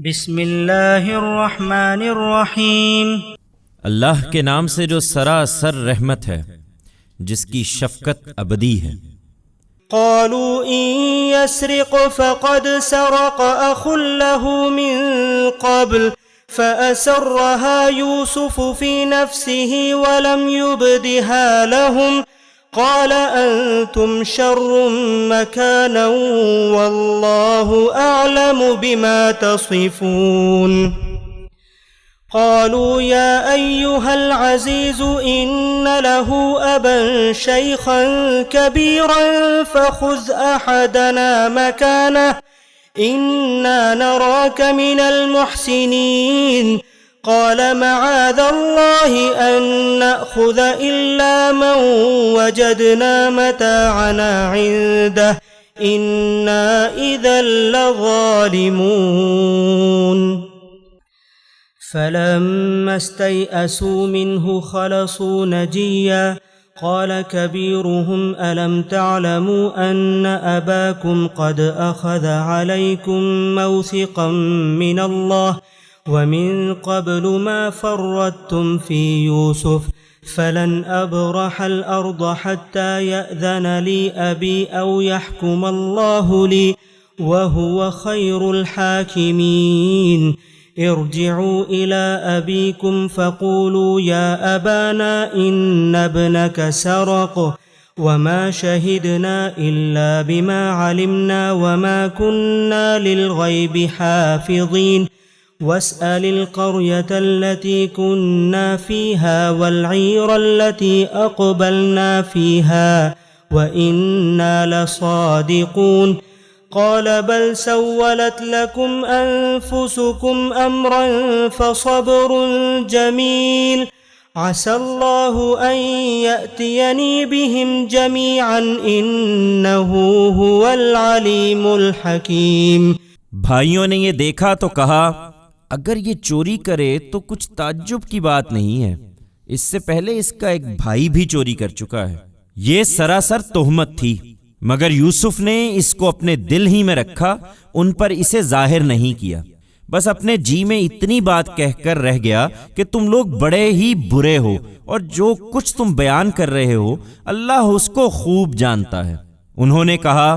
بسم اللہ الرحمن الرحیم۔ اللہ کے نام سے جو سراسر رحمت ہے، جس کی شفقت ابدی ہے۔ قالوا إن يسرق فقد سرق أخ له من قبل فأسرها يوسف في نفسه ولم يبدها لهم قال أنتم شر مكانا والله أعلم بما تصفون قالوا يا أيها العزيز إن له أبا شيخا كبيرا فخذ أحدنا مكانه إنا نراك من المحسنين قال معاذ الله أن نأخذ إلا من وجدنا متاعنا عنده إنا إذا لظالمون فلما استيئسوا منه خلصوا نجيا قال كبيرهم ألم تعلموا أن أباكم قد أخذ عليكم موثقا من الله ومن قبل ما فرطتم في يوسف فلن أبرح الأرض حتى يأذن لي أبي أو يحكم الله لي وهو خير الحاكمين ارجعوا إلى أبيكم فقولوا يا أبانا إن ابنك سرق وما شهدنا إلا بما علمنا وما كنا للغيب حافظين واسأل القرية التي كنا فيها والعير التي أقبلنا فيها وإنا لصادقون قال بل سولت لكم أنفسكم أمرا فصبر جميل عسى الله أن يأتيني بهم جميعا إنه هو العليم الحكيم۔ بھائیوں نے یہ دیکھا تو کہا، اگر یہ چوری کرے تو کچھ تعجب کی بات نہیں ہے، اس سے پہلے اس کا ایک بھائی بھی چوری کر چکا ہے۔ یہ سراسر تہمت تھی، مگر یوسف نے اس کو اپنے دل ہی میں رکھا، ان پر اسے ظاہر نہیں کیا، بس اپنے جی میں اتنی بات کہہ کر رہ گیا کہ تم لوگ بڑے ہی برے ہو اور جو کچھ تم بیان کر رہے ہو اللہ اس کو خوب جانتا ہے۔ انہوں نے کہا،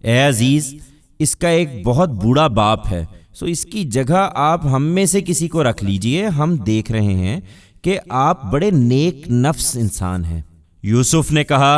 اے عزیز، اس کا ایک بہت بوڑھا باپ ہے، سو اس کی جگہ آپ ہم میں سے کسی کو رکھ لیجئے، ہم دیکھ رہے ہیں کہ آپ بڑے نیک نفس انسان ہیں۔ یوسف نے کہا،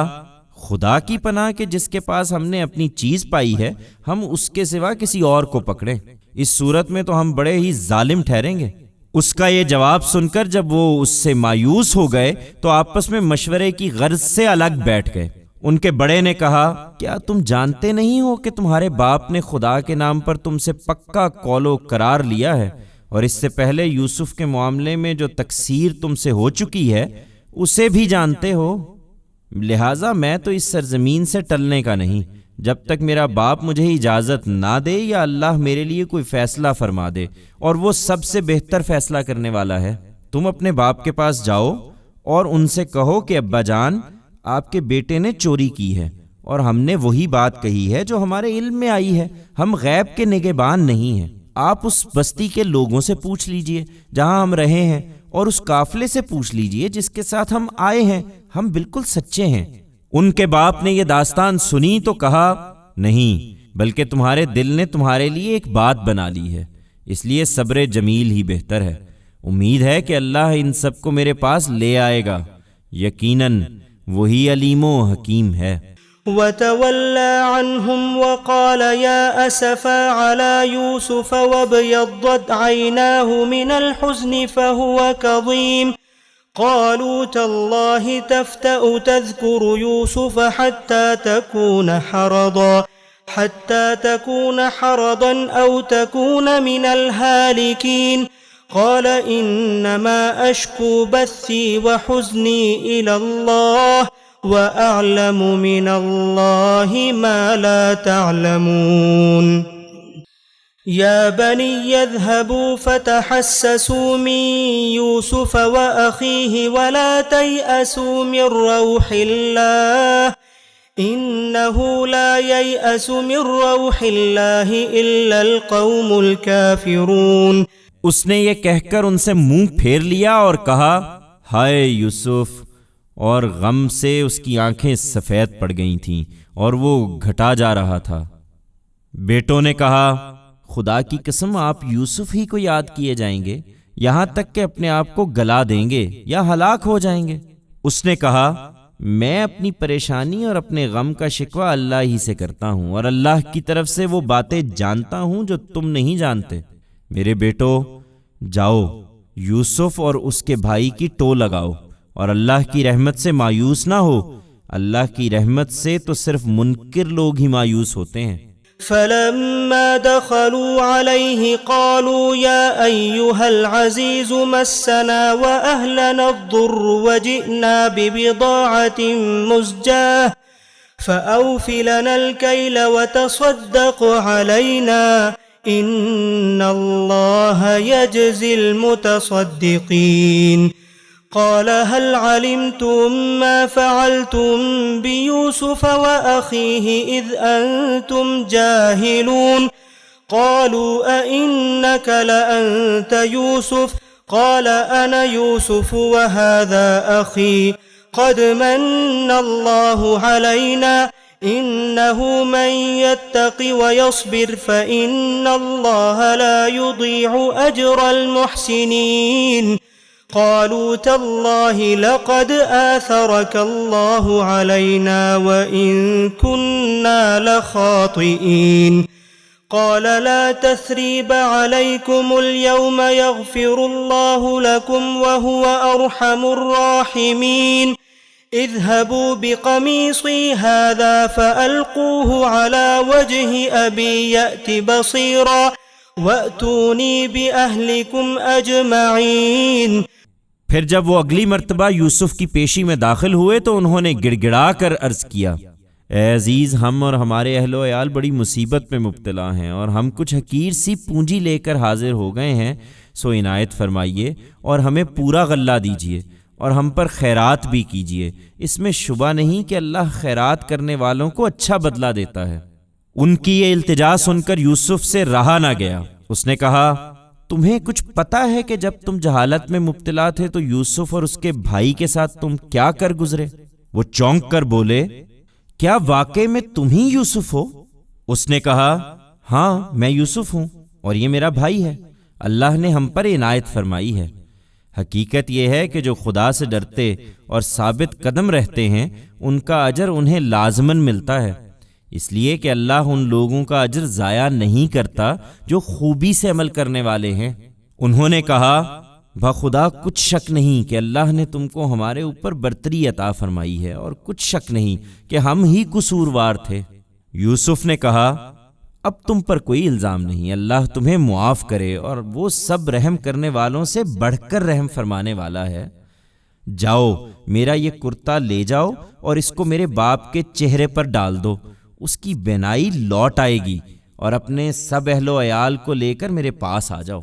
خدا کی پناہ کہ جس کے پاس ہم نے اپنی چیز پائی ہے ہم اس کے سوا کسی اور کو پکڑیں، اس صورت میں تو ہم بڑے ہی ظالم ٹھہریں گے۔ اس کا یہ جواب سن کر جب وہ اس سے مایوس ہو گئے تو آپس میں مشورے کی غرض سے الگ بیٹھ گئے۔ ان کے بڑے نے کہا، کیا تم جانتے نہیں ہو کہ تمہارے باپ نے خدا کے نام پر تم سے پکا قول و قرار لیا ہے، اور اس سے پہلے یوسف کے معاملے میں جو تقصیر تم سے ہو چکی ہے اسے بھی جانتے ہو؟ لہٰذا میں تو اس سرزمین سے ٹلنے کا نہیں جب تک میرا باپ مجھے اجازت نہ دے یا اللہ میرے لیے کوئی فیصلہ فرما دے، اور وہ سب سے بہتر فیصلہ کرنے والا ہے۔ تم اپنے باپ کے پاس جاؤ اور ان سے کہو کہ ابا جان، آپ کے بیٹے نے چوری کی ہے اور ہم نے وہی بات کہی ہے جو ہمارے علم میں آئی ہے، ہم غیب کے نگہبان نہیں ہیں۔ آپ اس بستی کے لوگوں سے پوچھ لیجئے جہاں ہم رہے ہیں، اور اس قافلے سے پوچھ لیجئے جس کے ساتھ ہم آئے ہیں، ہم بالکل سچے ہیں۔ ان کے باپ نے یہ داستان سنی تو کہا، نہیں، بلکہ تمہارے دل نے تمہارے لیے ایک بات بنا لی ہے، اس لیے صبر جمیل ہی بہتر ہے۔ امید ہے کہ اللہ ان سب کو میرے پاس لے آئے گا، یقیناً وہی علیم و حکیم ہے۔ وتولى عنهم وقال يا أسفا على يوسف وابيضت عيناه من الحزن فهو كظيم قالوا تالله تفتأ تذكر يوسف حتى تكون حرضا أو تكون من الهالكين قال إنما أشكو بثي وحزني إلى الله وأعلم من الله ما لا تعلمون يا بني اذهبوا فتحسسوا من يوسف وأخيه ولا تيأسوا من روح الله إنه لا ييأس من روح الله إلا القوم الكافرون۔ اس نے یہ کہہ کر ان سے منہ پھیر لیا اور کہا ہائے یوسف، اور غم سے اس کی آنکھیں سفید پڑ گئی تھیں اور وہ گھٹا جا رہا تھا۔ بیٹوں نے کہا خدا کی قسم آپ یوسف ہی کو یاد کیے جائیں گے یہاں تک کہ اپنے آپ کو گلا دیں گے یا ہلاک ہو جائیں گے۔ اس نے کہا میں اپنی پریشانی اور اپنے غم کا شکوہ اللہ ہی سے کرتا ہوں، اور اللہ کی طرف سے وہ باتیں جانتا ہوں جو تم نہیں جانتے۔ میرے بیٹو جاؤ، یوسف اور اس کے بھائی کی ٹو لگاؤ، اور اللہ کی رحمت سے مایوس نہ ہو۔ اللہ کی رحمت سے تو صرف منکر لوگ ہی مایوس ہوتے ہیں۔ فلما دخلوا عليه قالوا يا أيها العزيز مسنا وأهلنا الضر وجئنا ببضاعة مزجاة فأوف لنا الكيل وتصدق علينا إن الله يجزي المتصدقين۔ قال هل علمتم ما فعلتم بيوسف وأخيه إذ أنتم جاهلون؟ قالوا أئنك لأنت يوسف؟ قال أنا يوسف وهذا أخي قد من الله علينا إنه من يتق ويصبر فإن الله لا يضيع أجر المحسنين۔ قالوا تالله لقد آثرك الله علينا وإن كنا لخاطئين۔ قال لا تثريب عليكم اليوم يغفر الله لكم وهو أرحم الراحمين۔ اذهبوا بقميصي هذا فألقوه على وجه أبي يأت بصيرا وَأْتُونِي بِأَهْلِكُمْ أَجْمَعِينَ۔ پھر جب وہ اگلی مرتبہ یوسف کی پیشی میں داخل ہوئے تو انہوں نے گڑ گڑا کر عرض کیا اے عزیز، ہم اور ہمارے اہل و عیال بڑی مصیبت میں مبتلا ہیں اور ہم کچھ حقیر سی پونجی لے کر حاضر ہو گئے ہیں، سو عنایت فرمائیے اور ہمیں پورا غلہ دیجیے اور ہم پر خیرات بھی کیجیے، اس میں شبہ نہیں کہ اللہ خیرات کرنے والوں کو اچھا بدلہ دیتا ہے۔ ان کی یہ التجا سن کر یوسف سے رہا نہ گیا۔ اس نے کہا تمہیں کچھ پتہ ہے کہ جب تم جہالت میں مبتلا تھے تو یوسف اور اس کے بھائی کے ساتھ تم کیا کر گزرے؟ وہ چونک کر بولے کیا واقعے میں تم ہی یوسف ہو؟ اس نے کہا ہاں میں یوسف ہوں اور یہ میرا بھائی ہے، اللہ نے ہم پر عنایت فرمائی ہے۔ حقیقت یہ ہے کہ جو خدا سے ڈرتے اور ثابت قدم رہتے ہیں ان کا اجر انہیں لازماً ملتا ہے، اس لیے کہ اللہ ان لوگوں کا اجر ضائع نہیں کرتا جو خوبی سے عمل کرنے والے ہیں۔ انہوں نے کہا بخدا کچھ شک نہیں کہ اللہ نے تم کو ہمارے اوپر برتری عطا فرمائی ہے، اور کچھ شک نہیں کہ ہم ہی قصوروار تھے۔ یوسف نے کہا اب تم پر کوئی الزام نہیں، اللہ تمہیں معاف کرے، اور وہ سب رحم کرنے والوں سے بڑھ کر رحم فرمانے والا ہے۔ جاؤ میرا یہ کرتا لے جاؤ اور اس کو میرے باپ کے چہرے پر ڈال دو، اس کی بینائی لوٹ آئے گی، اور اپنے سب اہل و عیال کو لے کر میرے پاس آ جاؤ۔